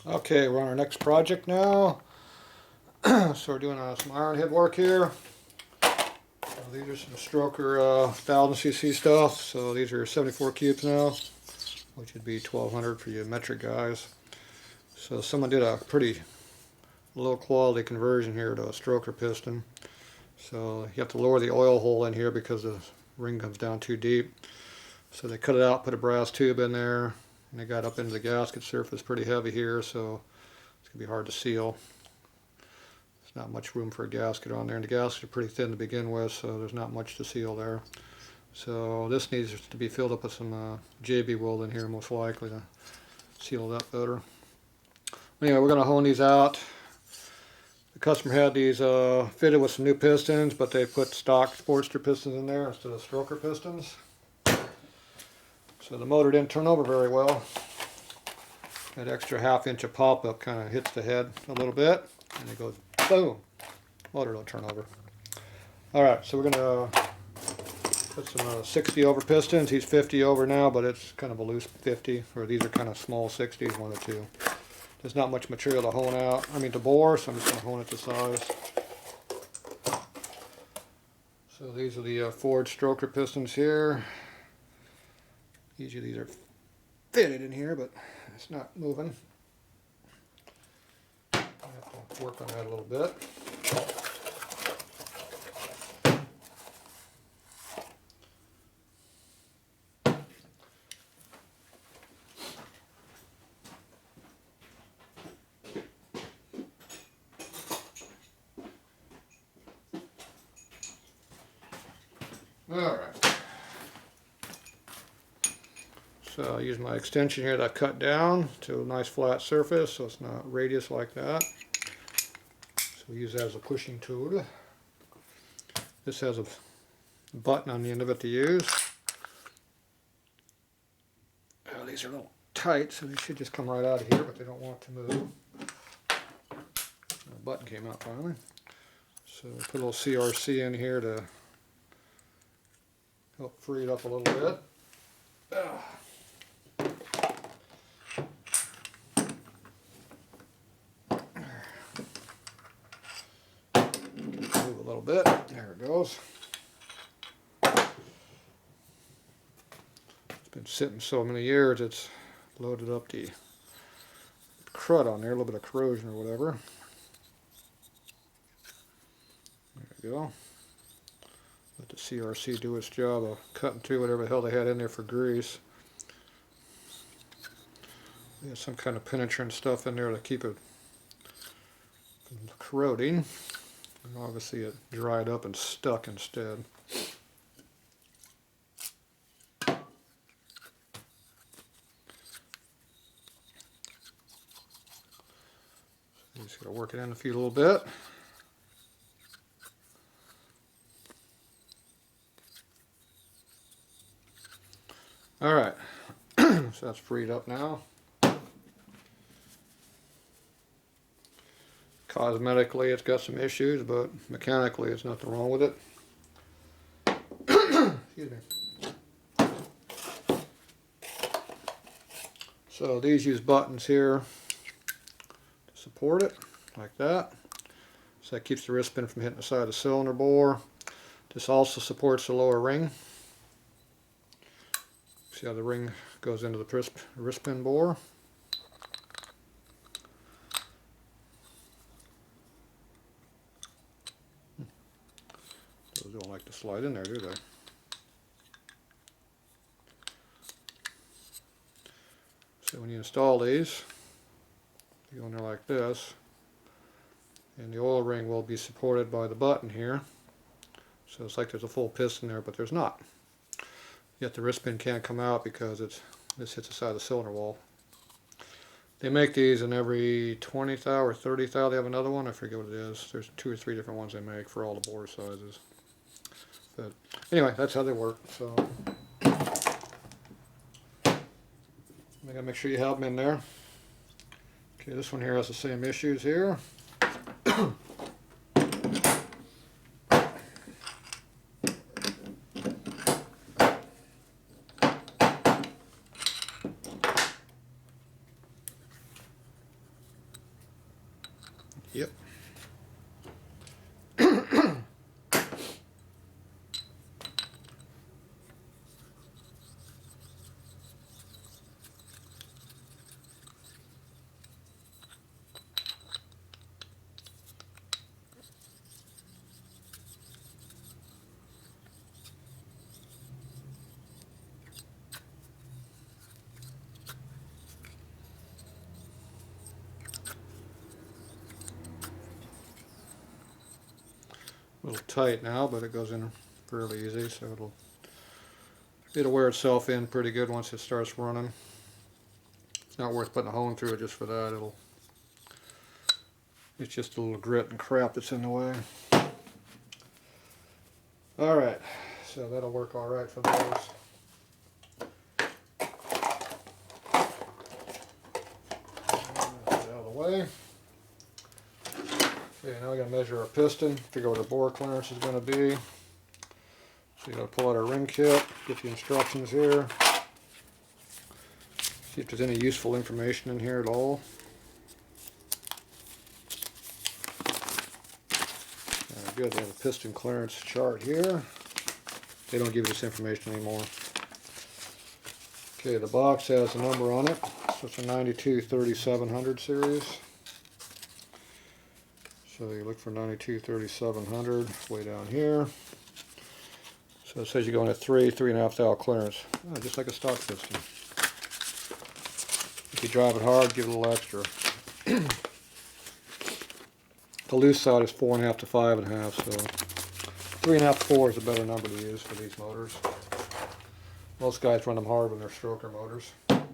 Okay, we're on our next project now. So we're doing some ironhead work here. These are some stroker 1000cc stuff. So these are 74 cubes now, which would be 1200 for you metric guys. So someone did a pretty low quality conversion here to a stroker piston. So you have to lower the oil hole in here because the ring comes down too deep. So they cut it out, put a brass tube in there, and they got up into the gasket surface pretty heavy here, so it's going to be hard to seal. There's not much room for a gasket on there, and the gaskets are pretty thin to begin with, so there's not much to seal there. So this needs to be filled up with some JB weld in here, most likely, to seal that better. Anyway, we're going to hone these out. The customer had these fitted with some new pistons, but they put stock Sportster pistons in there instead of stroker pistons. So the motor didn't turn over very well. That extra ½ inch of pop-up kind of hits the head a little bit, and it goes boom. Motor don't turn over. Alright, so we're going to put some 60 over pistons. He's 50 over now, but it's kind of a loose 50, or these are kind of small 60s, one or two. There's not much material to hone out, to bore, so I'm just going to hone it to size. So these are the Ford stroker pistons here. Usually these are fitted in here, but it's not moving. I have to work on that a little bit. Alright. So I use my extension here that I cut down to a nice flat surface, so it's not radius like that. So we use that as a pushing tool. This has a button on the end of it to use. These are a little tight, so they should just come right out of here, but they don't want to move. The button came out finally. So put a little CRC in here to help free it up a little bit. Move a little bit. There it goes. It's been sitting so many years, it's loaded up the crud on there, a little bit of corrosion or whatever. There we go. Let the CRC do its job of cutting through whatever the hell they had in there for grease. They had some kind of penetrant stuff in there to keep it from corroding. And obviously it dried up and stuck instead. So just got to work it in a little bit. Alright, so that's freed up now. Cosmetically it's got some issues, but mechanically there's nothing wrong with it. Excuse me. So these use buttons here to support it, like that. So that keeps the wrist pin from hitting the side of the cylinder bore. This also supports the lower ring. See how the ring goes into the wrist pin bore. Those don't like to slide in there, do they? So when you install these, you go in there like this, and the oil ring will be supported by the button here. So it's like there's a full piston there, but there's not. Yet the wrist pin can't come out because this hits the side of the cylinder wall. They make these in every 20 thou or 30 thou. They have another one, I forget what it is. There's 2 or 3 different ones they make for all the bore sizes. But anyway, that's how they work. So you gotta make sure you have them in there. Okay, this one here has the same issues here. Yep. A little tight now, but it goes in fairly easy, so it'll wear itself in pretty good once it starts running. It's not worth putting a hole through it just for that. It's just a little grit and crap that's in the way. Alright, so that'll work alright for those. Get out of the way. Okay, now we gotta measure our piston, figure out what our bore clearance is going to be. So you gotta pull out our ring kit, get the instructions here. See if there's any useful information in here at all. Good, they have a piston clearance chart here. They don't give you this information anymore. Okay, the box has a number on it, so it's a 92-3700 series. So you look for 92-3700 way down here. So it says you're going at 3.5 thou clearance, just like a stock piston. If you drive it hard, give it a little extra. The loose side is 4.5 to 5.5, so 3.5 to 4 is a better number to use for these motors. Most guys run them hard when they're stroker motors. So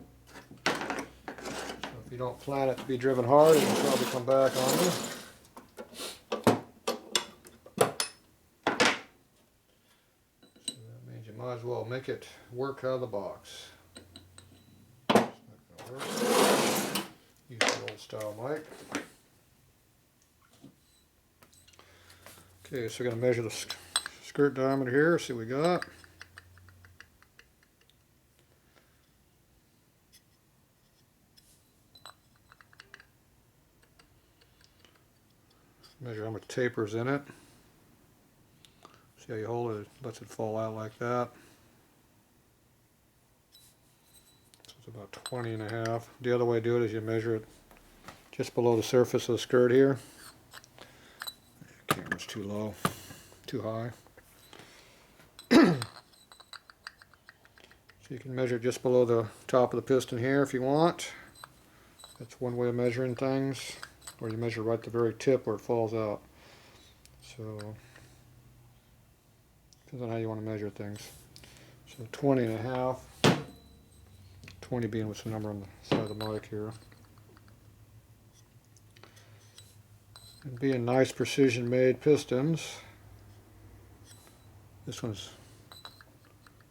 if you don't plan it to be driven hard, it'll probably come back on you. So that means you might as well make it work out of the box. It's not going to work. Use the old style mic. Okay, so we're going to measure the skirt diameter here, see what we got. Measure how much taper's in it. See how you hold it, it lets it fall out like that. So it's about 20.5. The other way to do it is you measure it just below the surface of the skirt here. The camera's too low, too high. So you can measure it just below the top of the piston here if you want. That's one way of measuring things. Or you measure right at the very tip where it falls out. So, depends on how you want to measure things. So 20.5. 20 being what's the number on the side of the mic here. And being nice precision made pistons, this one's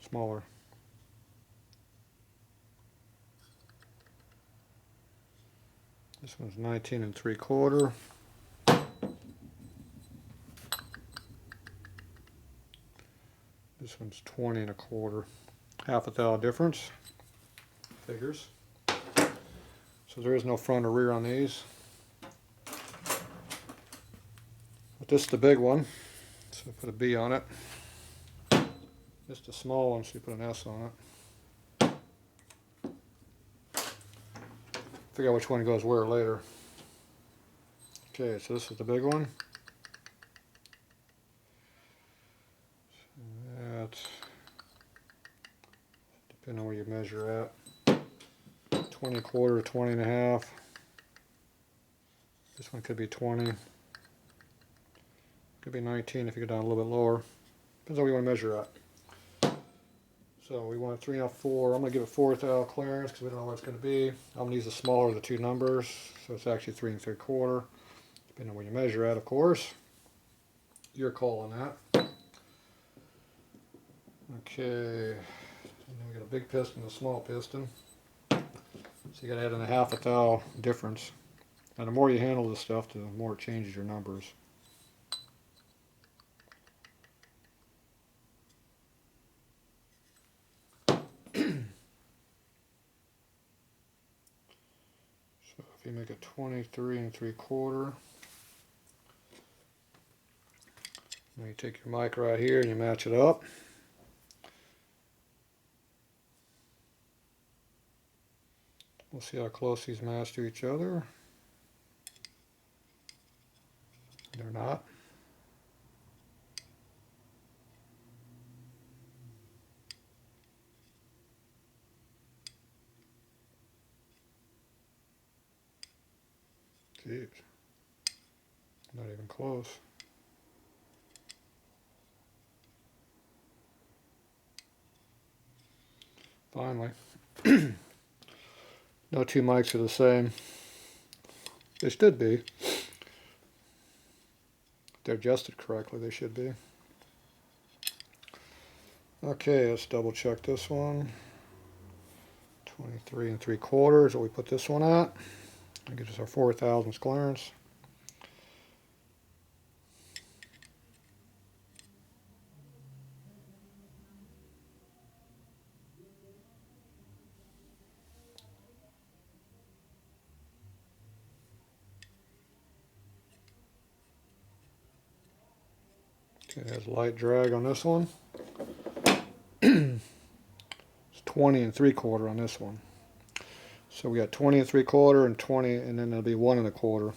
smaller. This one's 19 3/4. This one's 20 1/4. Half a thou difference. Figures. So there is no front or rear on these. But this is the big one, so I put a B on it. This is the small one, so you put an S on it. Figure out which one goes where later. Okay, so this is the big one. So that's, depending on where you measure at, 20 1/4, 20.5. This one could be 20. Could be 19 if you go down a little bit lower. Depends on what you want to measure at. So we want 3.5, 4. I'm going to give it 4 thou clearance because we don't know what it's going to be. I'm going to use the smaller of the two numbers, so it's actually 3 3/4. Depending on where you measure at, of course. Your call on that. Okay, and then we got a big piston and a small piston. So you got to add in a half a thou difference. And the more you handle this stuff, the more it changes your numbers. So if you make it 23 3/4, Now you take your mic right here and you match it up. We'll see how close these match to each other. They're not. Jeez. Not even close. Finally. No two mics are the same. They should be. If they're adjusted correctly, they should be. Okay, let's double check this one. 23 3/4 is what we put this one at. That gives us our 4 thousandths clearance. Okay, it has light drag on this one. It's 20 3/4 on this one. So we got 20 3/4 and 20, and then there'll be 1 1/4.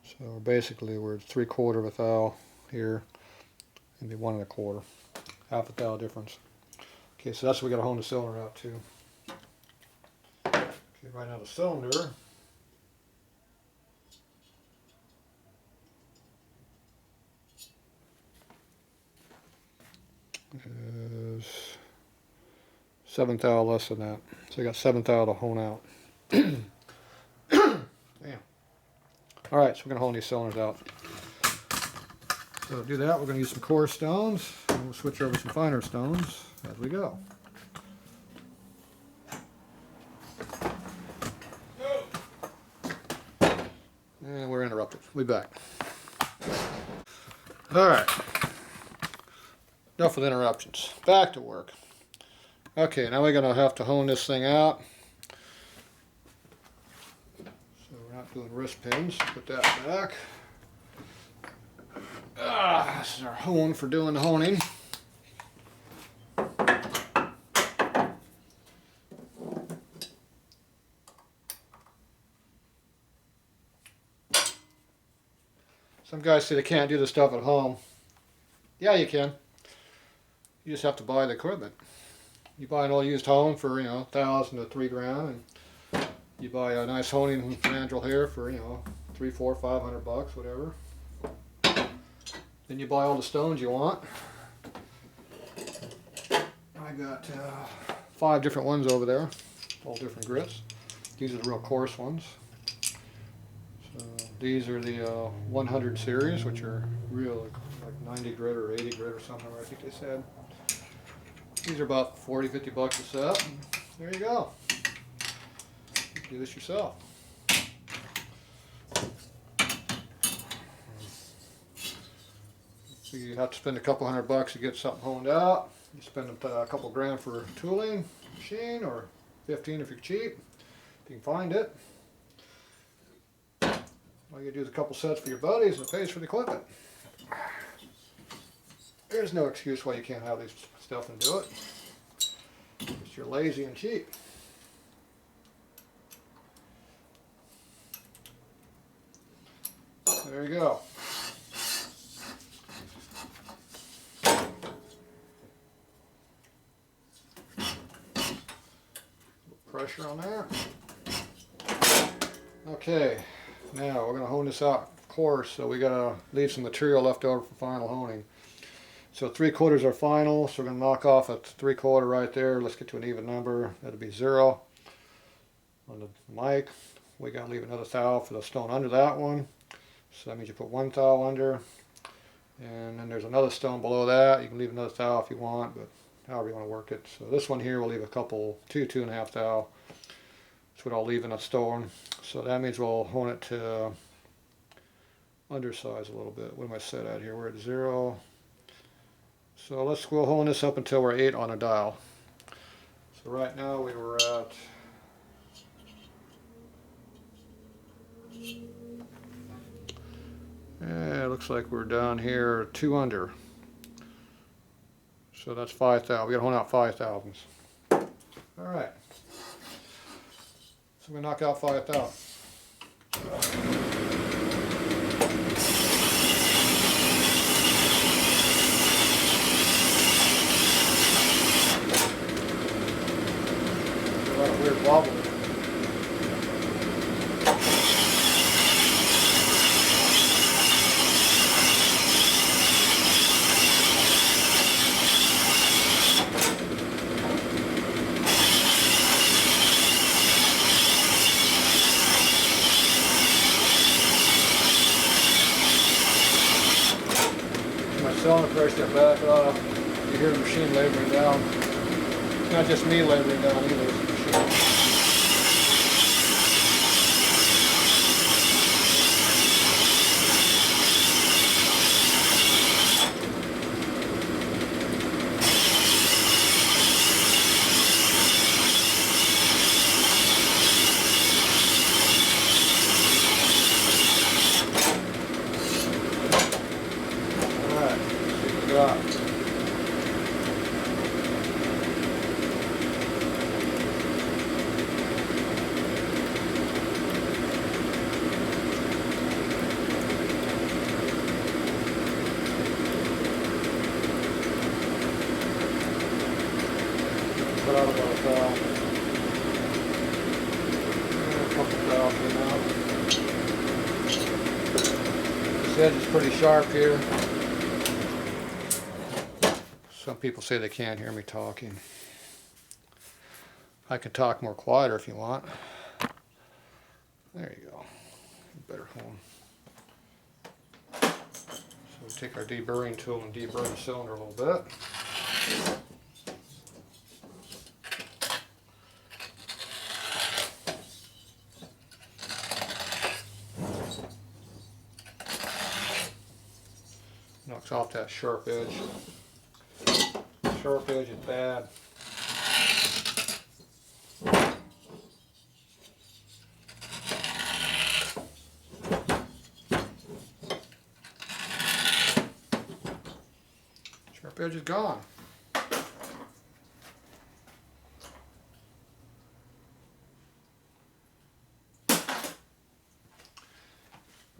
So basically we're 3/4 of a thou here, and be 1 1/4. Half a thou difference. Okay, so that's what we got to hone the cylinder out to. Okay, right now the cylinder is 7 thou less than that. So you got 7 thou to hone out. Damn. Alright, so we're going to hone these cylinders out. So to do that, we're going to use some coarse stones, and we'll switch over some finer stones as we go. And we're interrupted. We'll be back. Alright. Enough with interruptions. Back to work. Okay, now we're going to have to hone this thing out. So we're not doing wrist pins. Put that back. This is our hone for doing the honing. Some guys say they can't do this stuff at home. Yeah, you can. You just have to buy the equipment. You buy an old used hone for, $1,000 to $3 grand, and you buy a nice honing mandrel here for, $300, $400, $500, whatever. Then you buy all the stones you want. I got 5 different ones over there, all different grits. These are the real coarse ones. So these are the 100 series, which are real, like 90 grit or 80 grit or something, I think they said. These are about 40, $50 a set. There you go. You can do this yourself. So you have to spend a couple $100 to get something honed out. You spend a couple grand for tooling machine, or 15 if you're cheap, if you can find it. All you do is a couple sets for your buddies, and it pays for the equipment. There's no excuse why you can't have this stuff and do it. Because you're lazy and cheap. There you go. Pressure on there. Okay, now we're going to hone this out, of course, so we got to leave some material left over for final honing. So 3/4 are final, so we're going to knock off a 3/4 right there. Let's get to an even number. That'll be 0 on the mic. We got to leave another thou for the stone under that one. So that means you put 1 thou under, and then there's another stone below that. You can leave another thou if you want, but however you want to work it. So this one here we'll leave a couple, 2.5 thou. That's what I'll leave in a stone. So that means we'll hone it to undersize a little bit. What am I set at here? We're at 0. So we'll hone this up until we're 8 on a dial. So right now we were at looks like we're down here 2 under. So that's 5,000. We gotta hold out 5 thousandths. Alright. So we knock out 5,000. A lot of weird wobble. Cylinder pressure back off. You hear the machine laboring down. It's not just me laboring down either, it's the machine. Got. Put out about a couple thousand now. This edge is pretty sharp here. Some people say they can't hear me talking. I can talk more quieter if you want. There you go. Better hold. So we take our deburring tool and deburr the cylinder a little bit. Knocks off that sharp edge. Sharp edge is bad. Sharp edge is gone.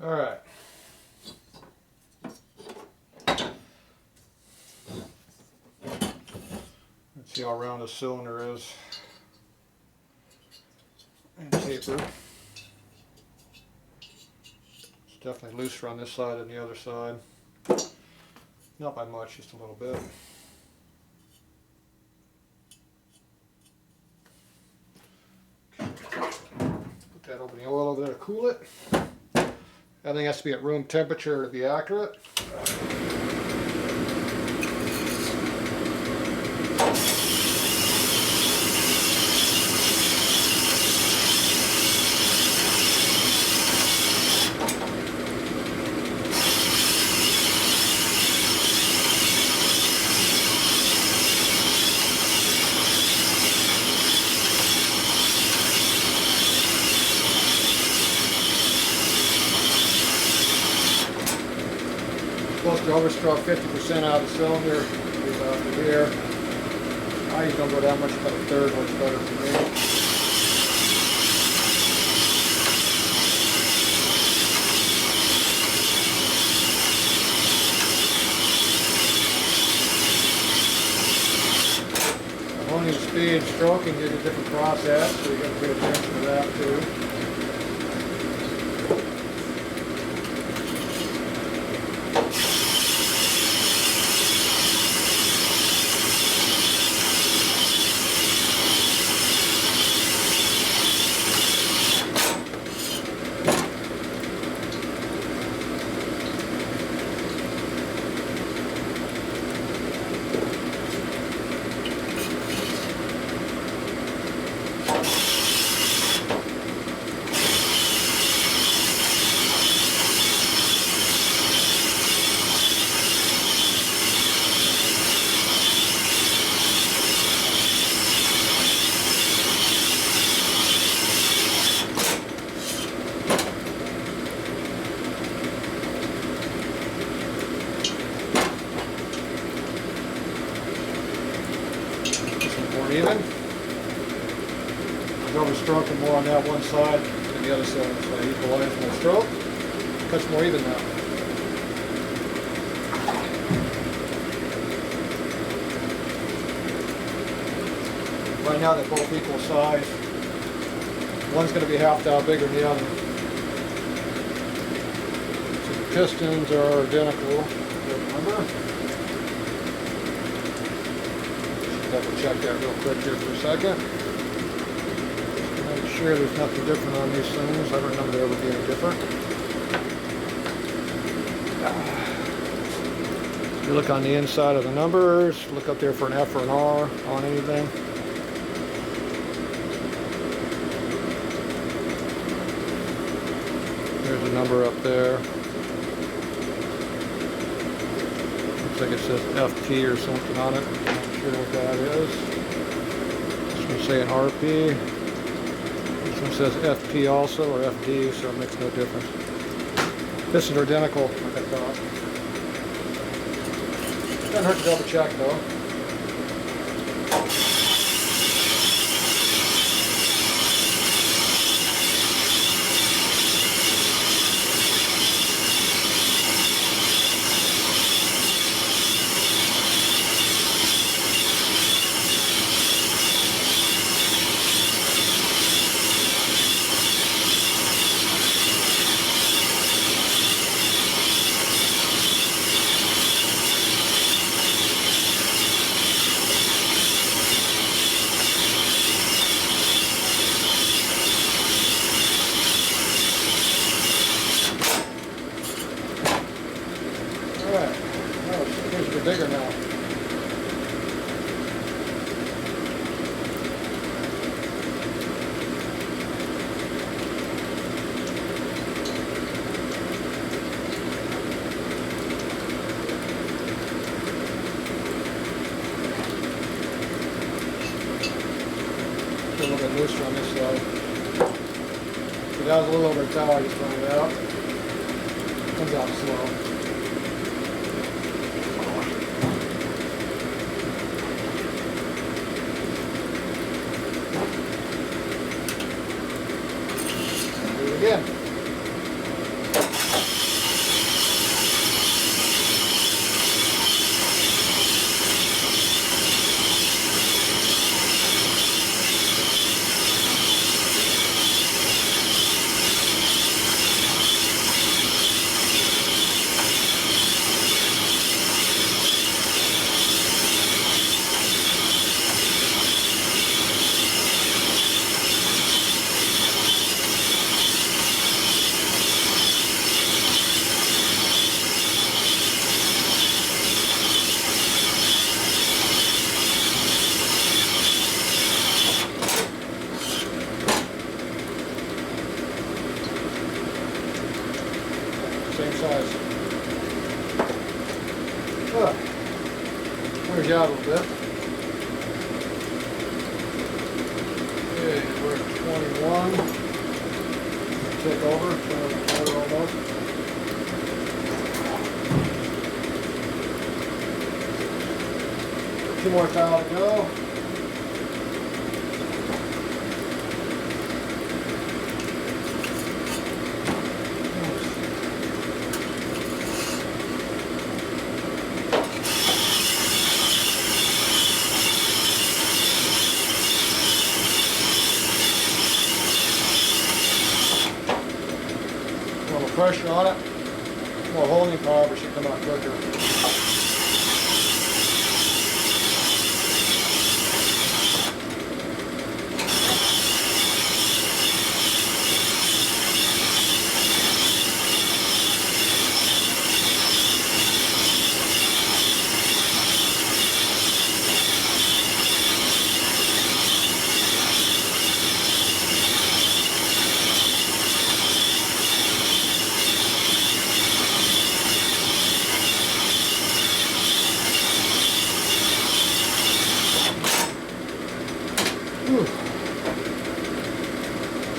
All right. See how round the cylinder is and tapered. It's definitely looser on this side than the other side. Not by much, just a little bit. Put that over the oil over there to cool it. Everything has to be at room temperature to be accurate. Supposed to overstraw 50% out of the cylinder, about here. I usually don't go that much, about a third works better for me. Honing speed, stroking is a different process, so you got to pay attention to that too. even. I was over-stroking more on that one side than the other side, so I equalize my stroke. Cuts more even now. Right now they're both equal size. One's going to be half dial bigger than the other. So the pistons are identical. Remember? Just double check that real quick here for a second. Make sure there's nothing different on these things. I don't remember there ever being different. If you look on the inside of the numbers, look up there for an F or an R on anything. There's a number up there. Looks like it says FP or something on it. I'm not sure what that is. This one's saying RP. This one says FP also, or FD, so it makes no difference. This is identical, like I thought. Doesn't hurt to double check though. Bigger now. A little bit looser on this side. So that was a little over a towel, I just found it out. Comes out slow. Again. Same size. Where's you out a little bit? Okay, we're at 21. Take over, almost. Two more tile to go. Pressure on it, more holding power, but should come out quicker.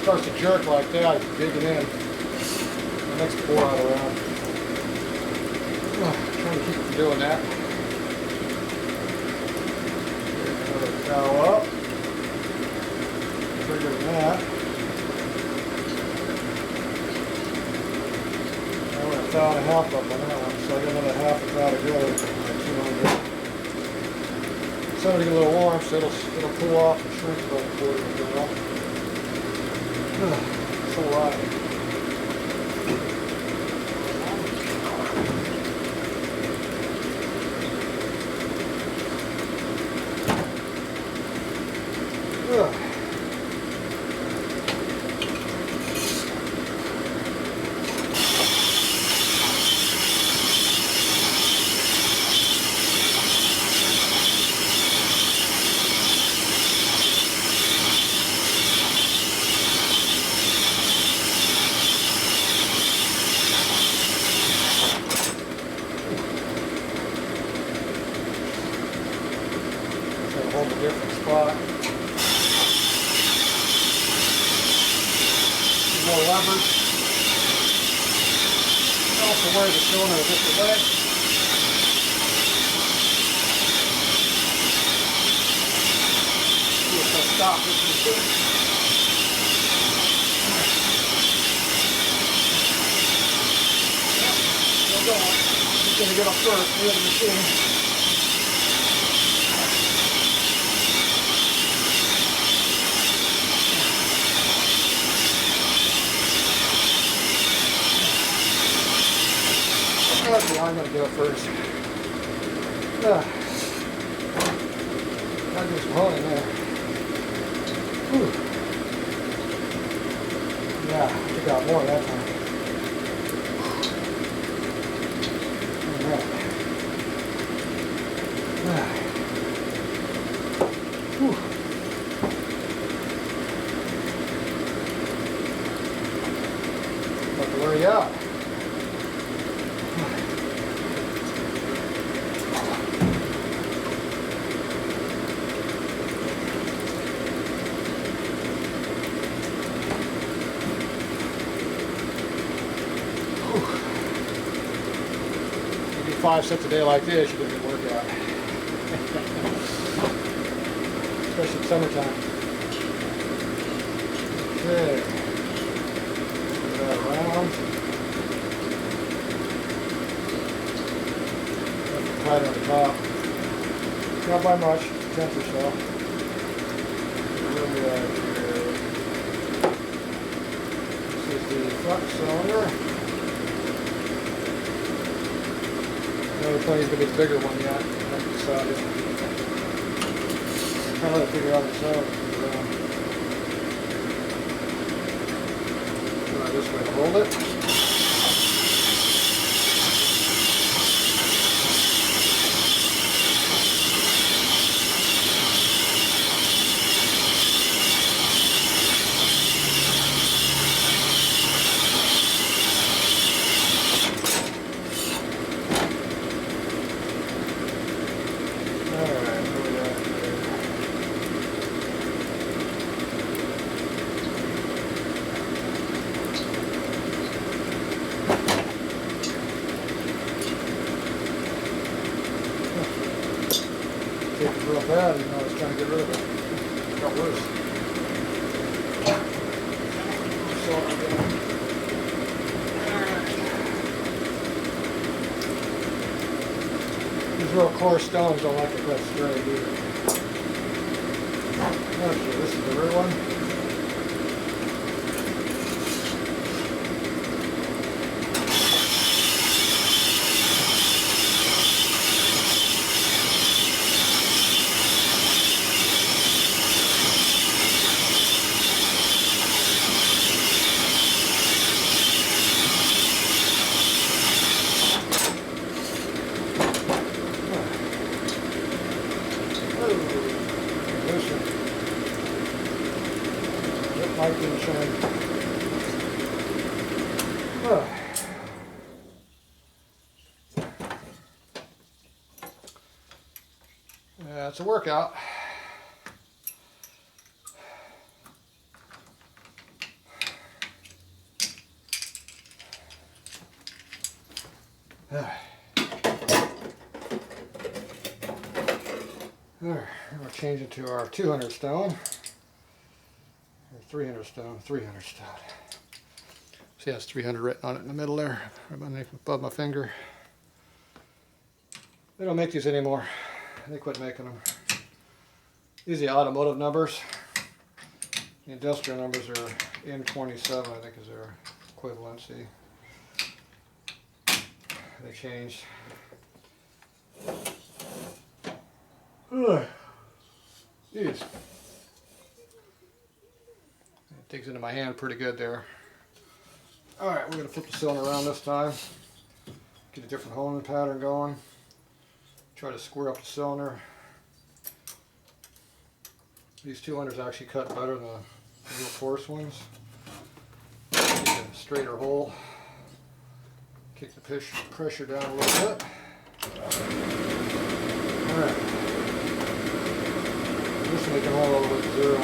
Starts to jerk like that, you dig it in. The next pour out around. Trying to keep from doing that. Cowl up. Bigger than that. I went 1.5 thou up on that one, so I got another 1/2 thou to go. Like 200. So it'll get a little warm, so it'll cool off and shrink about a quarter of a thou. It's a lot. Hold a different spot. More levers. Also wear the cylinder a different way. See if they'll stop this machine. Still going. Just going to get up first, near the machine. Okay, I'm going to do it first. I'll do some holding there. Whew. Yeah, I got more that time. Alright. Whew. About to wear you out. You do 5 sets a day like this, you're going to work out. Especially in summertime. Okay. Put that around. Tighter on the top. Not by much, 10th or so. Where we at here? This is the front cylinder. Another plane's gonna be the bigger one yet. I haven't decided. I'll let it figure out itself. Try this way to hold it. It was real bad, you know, I was trying to get rid of it. It got worse. So, these real coarse stones don't like it that straight either. Okay, this is the rear one. Light didn't shine. Yeah, it's a workout. There, we're going to change it to our 200 stone. Or 300 stone, 300 stone. See, it has 300 written on it in the middle there, above my finger. They don't make these anymore. They quit making them. These are the automotive numbers. The industrial numbers are N27, I think is their equivalency. They changed. Ugh. Jeez. It digs into my hand pretty good there. Alright, we're going to flip the cylinder around this time. Get a different honing pattern going. Try to square up the cylinder. These 200s actually cut better than the real coarse ones. Get a straighter hole. Kick the pressure down a little bit. Alright. Just make it all the way to 0.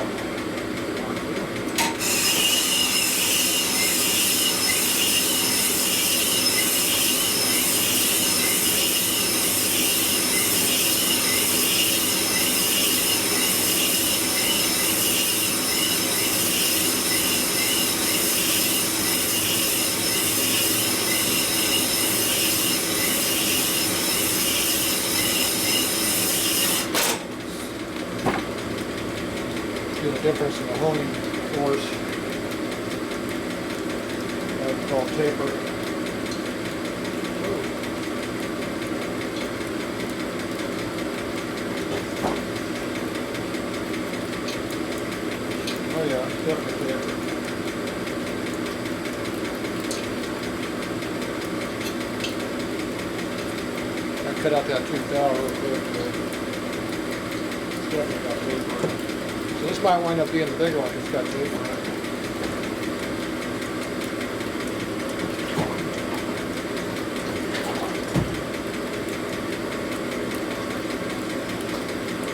The difference in the honing force. That's called taper. Oh yeah, definitely taper. I cut out that tooth out real quick, but it's definitely got taper. So this might wind up being the bigger one if it's got tape on it.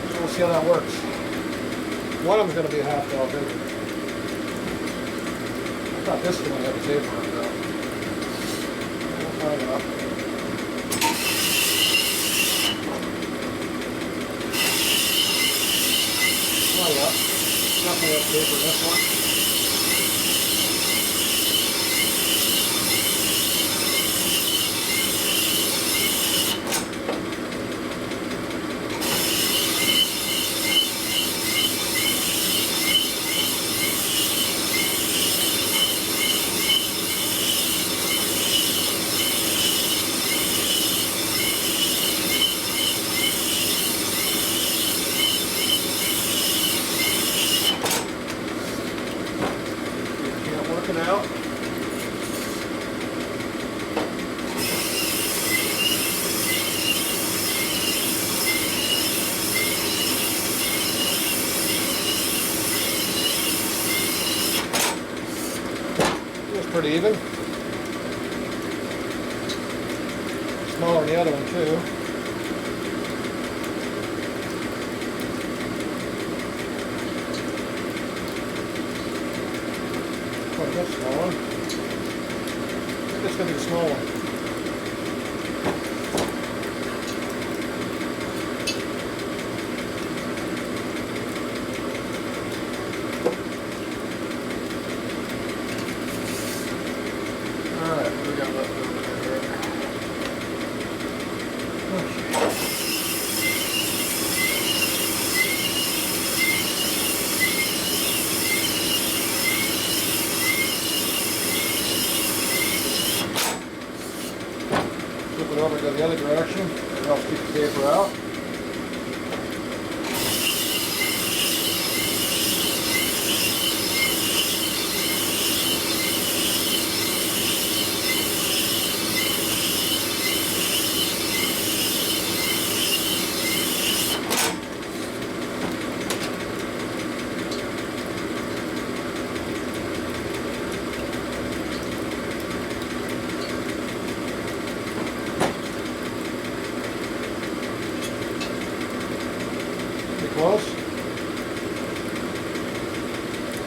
So we'll see how that works. One of them's going to be a half bell bigger. I thought this one had the tape on it though. We'll find out. Oh yeah, definitely have tape in this one. Out. Feels pretty even. Smaller than the other one too. Quite a bit smaller. I think it's going to be the small one. Alright, what do we got left over there? Okay. Flip it over and go the other direction. It helps keep the taper out. Close.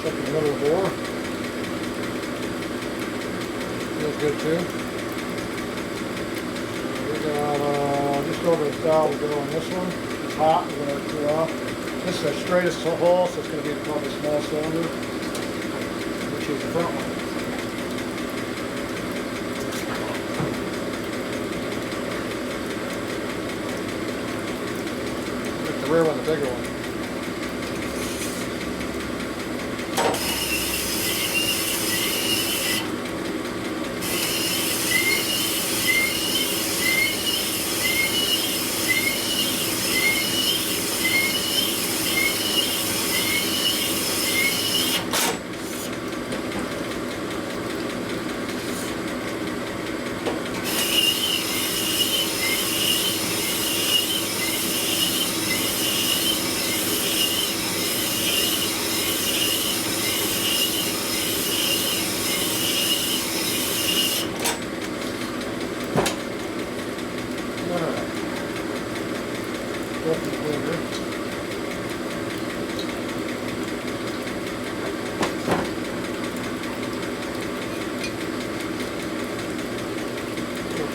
Check the middle of the bore. Feels good too. We got just over 1,000 to go on this one. This hot, we're going to cool off. This is the straightest hole, so it's going to be probably a small cylinder, which is the front one. Get the rear one, the bigger one.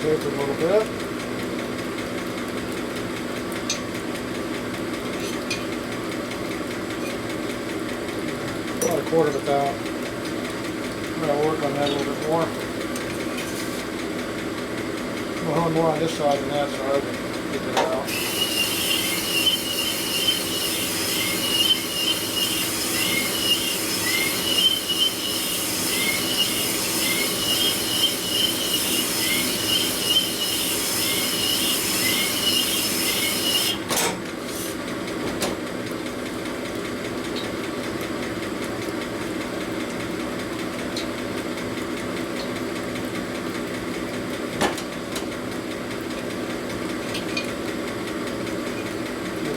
Tape it a little bit. About a quarter of it down. I'm going to work on that a little bit more. We'll hone more on this side than that side and get that out.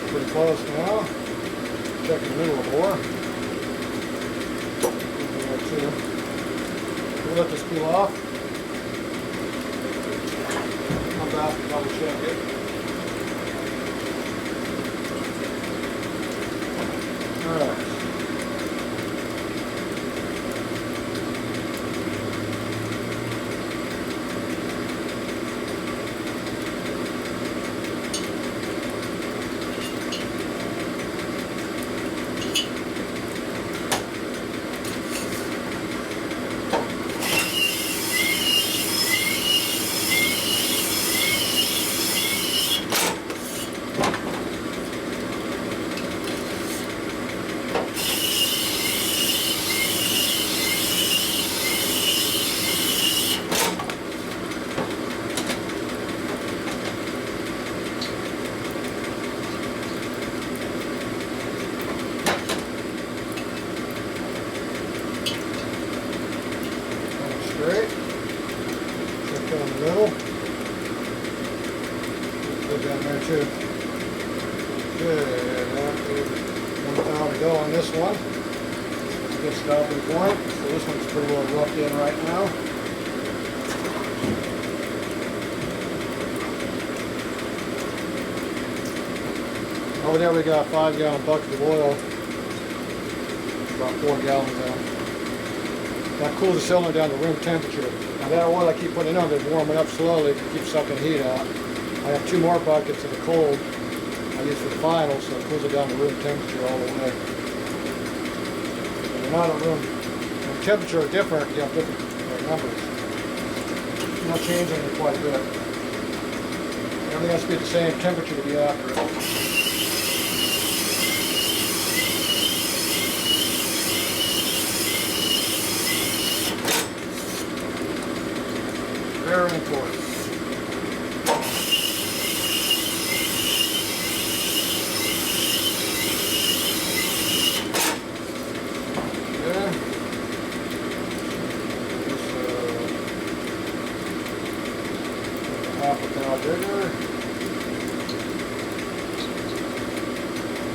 Pretty close now. Check the middle of the bore. We'll let this peel off. Come back and double check it. Alright. Straight. Check down the middle. Go down there too. Good. One pound to go on this one. Good stopping point. So this one's pretty well roughed in right now. Over there we got a 5-gallon bucket of oil. About 4 gallons now. That cools the cylinder down to room temperature. Now that oil I keep putting in is warming up slowly to keep sucking heat out. I have 2 more buckets of the cold I use for the final, so it cools it down to room temperature all the way. They're not at room. The temperature are different, you have different numbers. It's not changing it quite a bit. Everything has to be at the same temperature to be accurate. Very important. Okay. Half a pound bigger.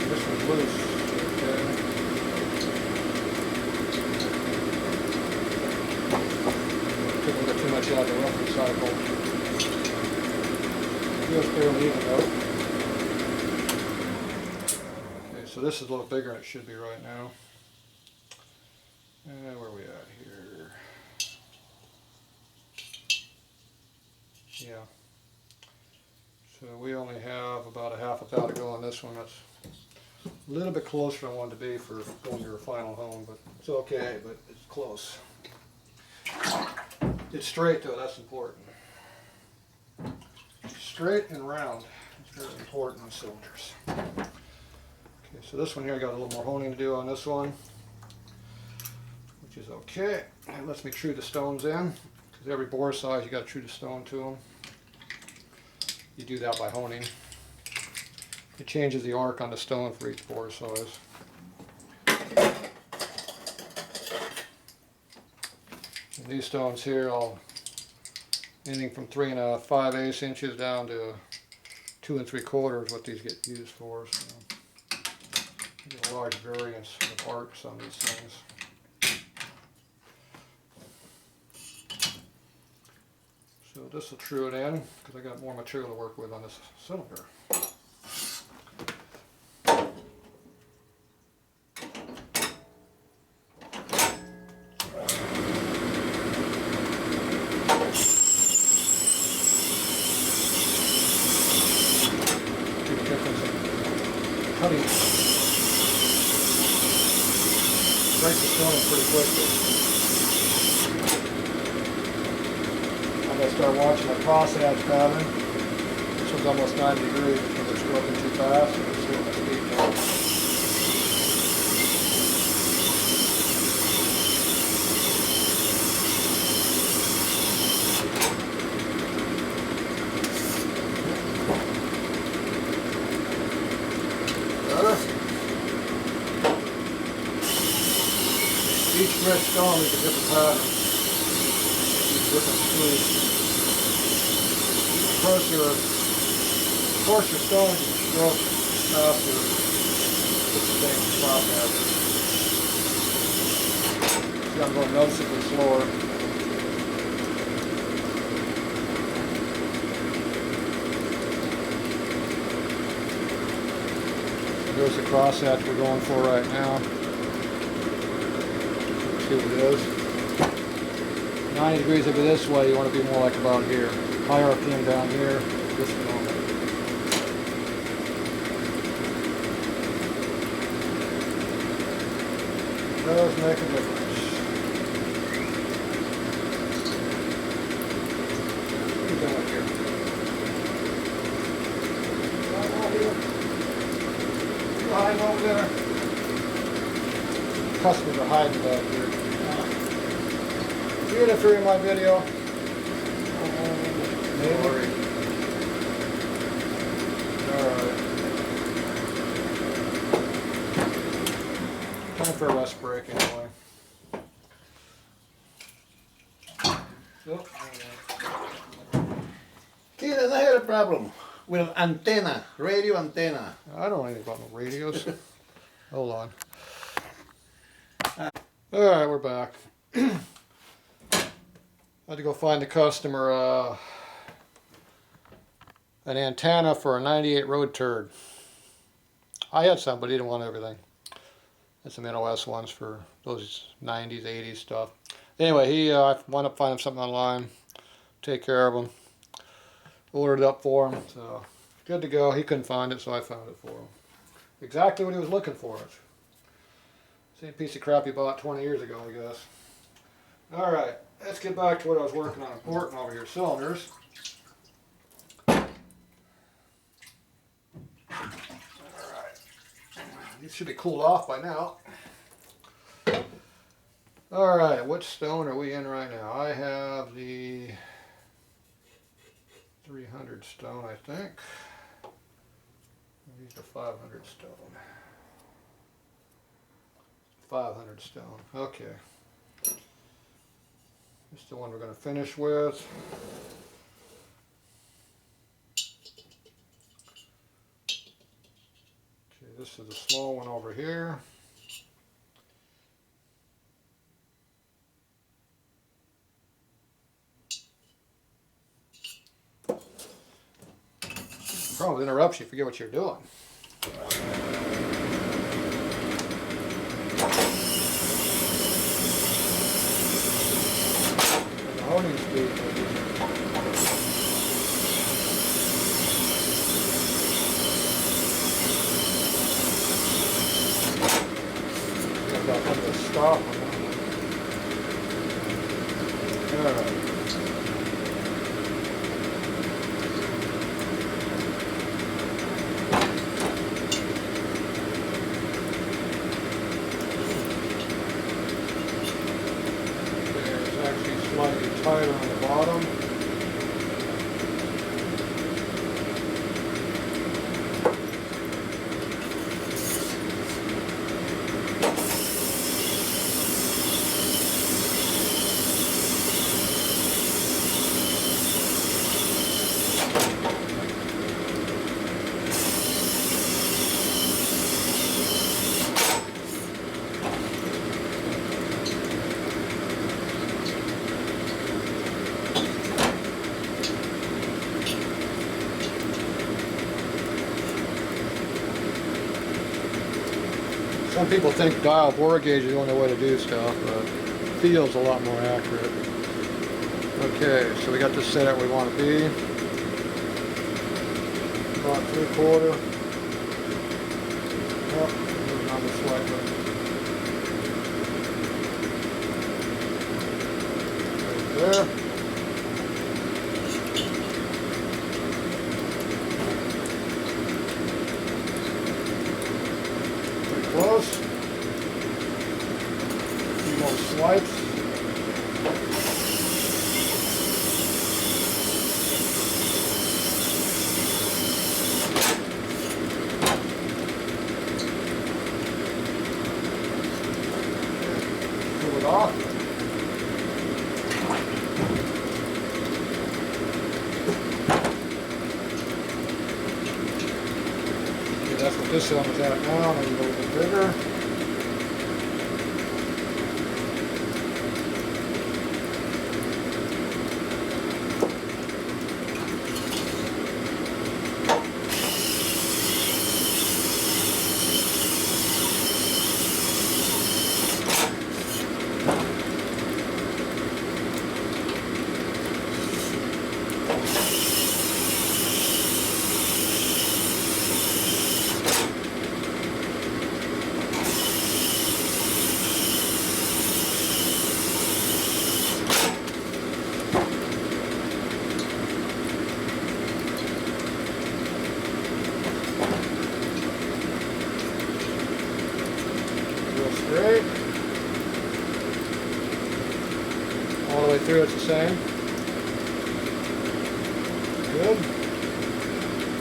This one's loose. Okay. Too much out of the roughing cycle. Feels fairly even though. Okay, so this is a little bigger than it should be right now. And where are we at here? Yeah. So So we only have about a half a thou to go on this one. That's a little bit closer than I wanted to be for going to your final home, but it's okay, but it's close. It's straight though, that's important. Straight and round. It's very important on cylinders. Okay, so this one here I got a little more honing to do on this one, which is okay. It lets me true the stones in, because every bore size you got to true the stone to them. You do that by honing. It changes the arc on the stone for each bore size. And these stones here, anything from 3 5/8 inches down to 2 3/4 is what these get used for. So you get a large variance of arcs on these things. So this will true it in because I got more material to work with on this cylinder. Cutting breaks the stone pretty quickly. I'm going to start watching my crosshatch pattern. This one's almost 90 degrees because it's stroking too fast. Let's see what my speed goes. Each red stone is a different pattern, different speed. Of course, your stones you can stroke faster with the same stop average. See, I'm going noticeably slower. So here's the crosshatch we're going for right now. See what it is. 90 degrees over this way, you want to be more like about here. High RPM down here, this is normal. It does make a difference. What are you doing here? Right over here. Behind over there. Customers are hiding back here. You interfere in my video? Maybe. Alright. Time for a rest break anyway. Kid, I had a problem with antenna, radio antenna. I don't know anything about no radios. Hold on. Alright, we're back. I had to go find the customer an antenna for a 98 Road Turd. I had some, but he didn't want everything. And some NOS ones for those 90s, 80s stuff. Anyway, I wound up finding something online. Take care of him. Ordered it up for him. So, good to go. He couldn't find it, so I found it for him. Exactly what he was looking for. Same piece of crap he bought 20 years ago, I guess. Alright, let's get back to what I was working on importing over here. Cylinders. Alright. These should be cooled off by now. Alright, what stone are we in right now? I have the 300 stone, I think. These are 500 stone. 500 stone. Okay. This is the one we're going to finish with. Okay, this is the small one over here. Probably interrupts you, forget what you're doing. Honing speed. Alright. It's actually slightly tighter on the bottom. Some people think dial bore gauge is the only way to do stuff, but it feels a lot more accurate. Okay, so we got this set up where we want to be. About 3/4. Oh, moving on this slightly. Right there. Close. A few more swipes. Cool it off. Okay, that's what this one is at now. Maybe a little bit bigger. Straight. All the way through it's the same. Good.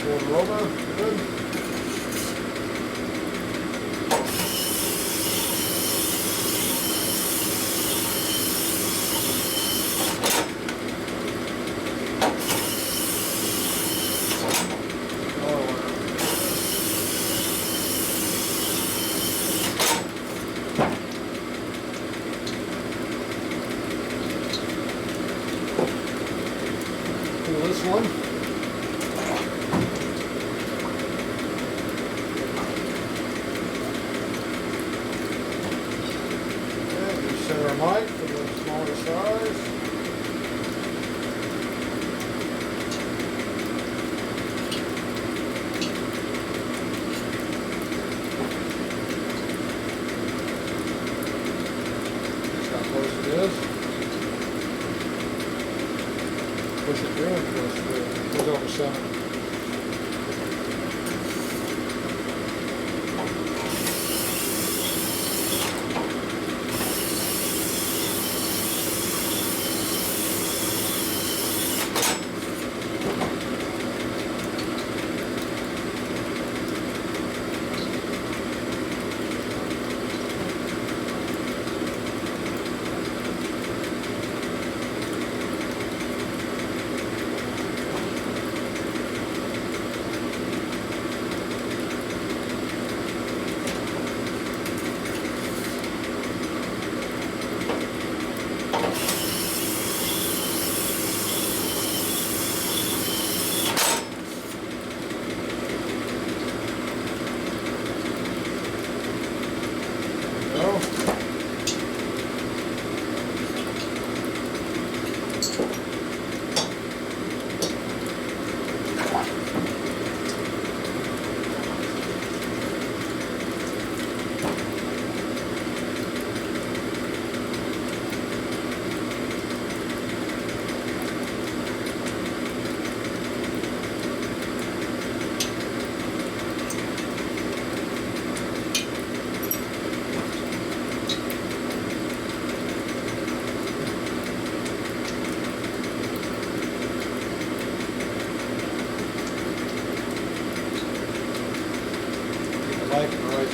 Quarter over. Good. This one. Okay, center mic for the smaller size. That's how close it is. Push it through and goes through. Goes over center.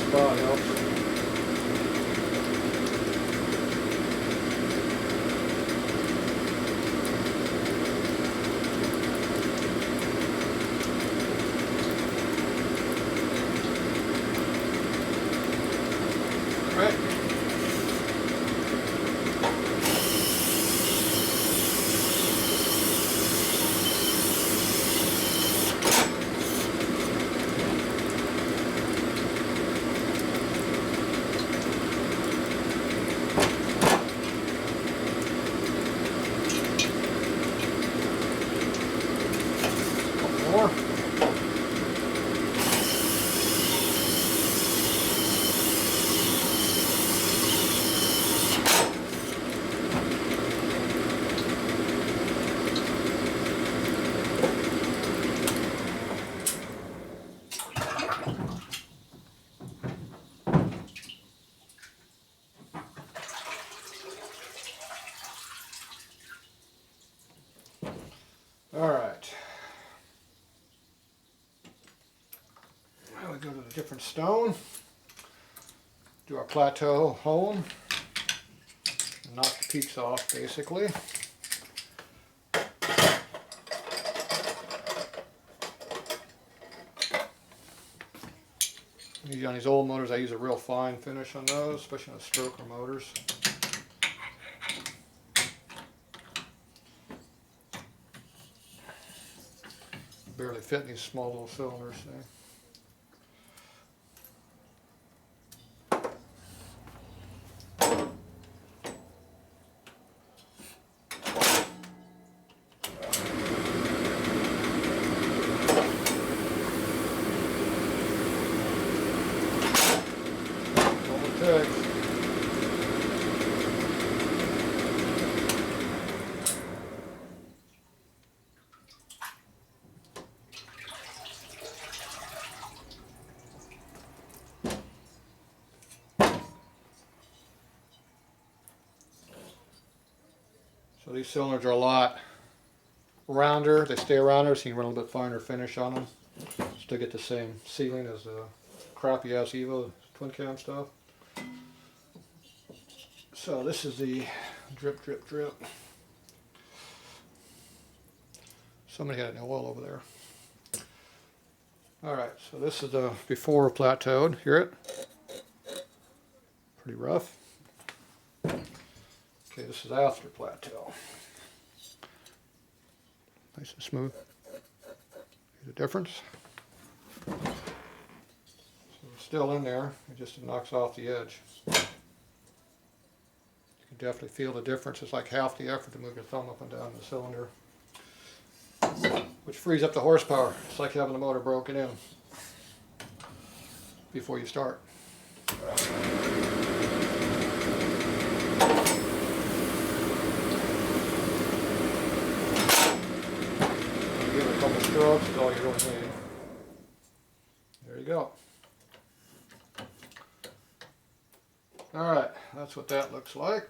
spot helps. All right. More. All right. Now we go to the different stone. Do our plateau home. And knock the peaks off, basically. Usually on these old motors, I use a real fine finish on those, especially on the stroker motors. Barely fit in these small little cylinders. See? All it takes. So these cylinders are a lot rounder. They stay rounder, so you can run a little bit finer finish on them. Still get the same sealing as the crappy ass Evo twin cam stuff. So this is the drip, drip, drip. Somebody had an oil over there. All right, so this is the before plateaued. Hear it? Pretty rough. Okay, this is after plateau. Nice and smooth. See the difference? So it's still in there, it just knocks off the edge. You can definitely feel the difference. It's like half the effort to move your thumb up and down the cylinder, which frees up the horsepower. It's like having the motor broken in before you start. Give it a couple strokes, that's all you really need. There you go. Alright, that's what that looks like.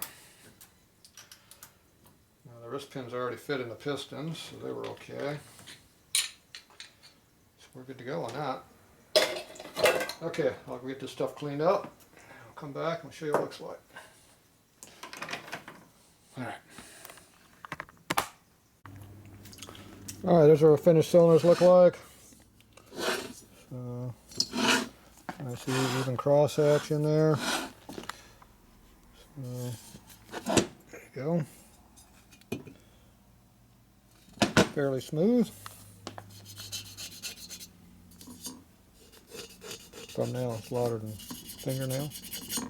Now the wrist pins already fit in the pistons, so they were okay. So we're good to go on that. Okay, I'll get this stuff cleaned up. I'll come back and show you what it looks like. Alright. Alright, there's what our finished cylinders look like. So, I see even crosshatch in there. So, there you go. Fairly smooth. Thumbnail is louder than fingernail. See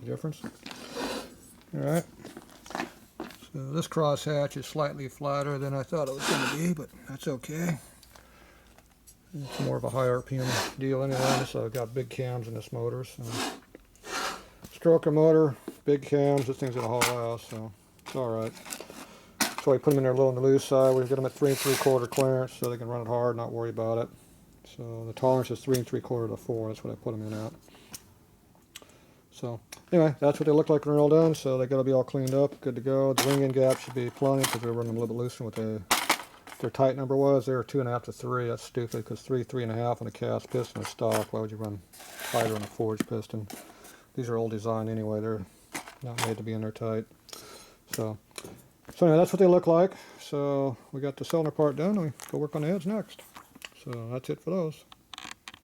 the difference? Alright. So this crosshatch is slightly flatter than I thought it was going to be, but that's okay. It's more of a high RPM deal anyway, so I've got big cams in this motor. So. Stroker motor, big cams, this thing's going to haul ass, so it's alright. So I put them in there a little on the loose side. We get them at 3 3/4 clearance so they can run it hard, not worry about it. So the tolerance is 3 3/4 to 4, that's what I put them in at. So anyway, that's what they look like when they're all done. So they got to be all cleaned up, good to go. The ring-in gap should be plenty because we're running them a little bit looser with the their tight number was. They were 2.5 to 3. That's stupid because 3.5 on a cast piston is stock. Why would you run tighter on a forged piston? These are old design anyway. They're not made to be in there tight. So anyway, that's what they look like. So we got the cylinder part done, and we go work on the heads next. So that's it for those.